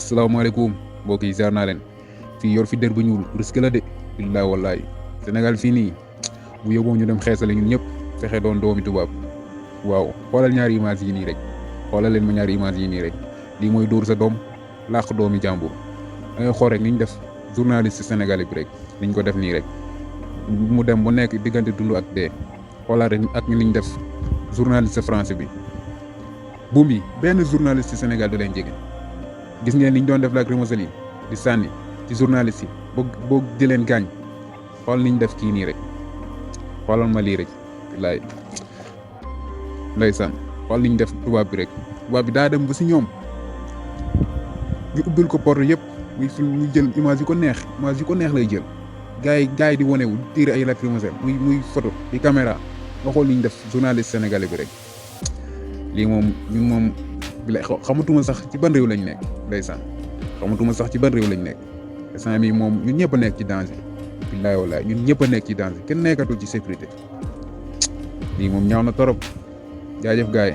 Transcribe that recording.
asalaamaaleykum mbokk yi ziar naa leen fii yor fi der bu ñuul risque la de billaay wallaay Sénégal fii nii bu yóbboo ñu dem xeesale ñun ñëpp fexe doon doomi tubaab waaw xoolal ñaari image yi nii rek xoolal leen ma ñaari image yi nii rek lii mooy dóor sa doom làq doomi jàmbur da ngay xool rek ni ñu def journaliste sénégalais bi rek niñ ko def nii rek mu dem bu nekk diggante dund ak dee xoolal rek ak ni ñu def journaliste français bi bu mi benn journaliste Sénégal du leen jege. gis ngeen liñ doon def lacrymogène yi di sànni ci journaliste yi boo di leen gaañ xool niñ def kii nii rek xoolal ma lii rek laay ndeysaan xool niñ def tubaab bi daa dem ba si ñoom ñu ubbil ko porte yëpp muy jël image yu ko neex lay jël gars yi di wane wu tiir ay lacrymogène muy photo di caméra nga xool liñ def journaliste sénégalais bi rek lii moom ñun moom xamatuma sax ci ban réew lañ nekk ndeysaan instant bi moom ñun ñëpp a nekk ci danger billaay wallaay ñun ñëpp a nekk ci danger kenn nekkatul ci sécurité lii moom ñaaw na torop jaajëf gaay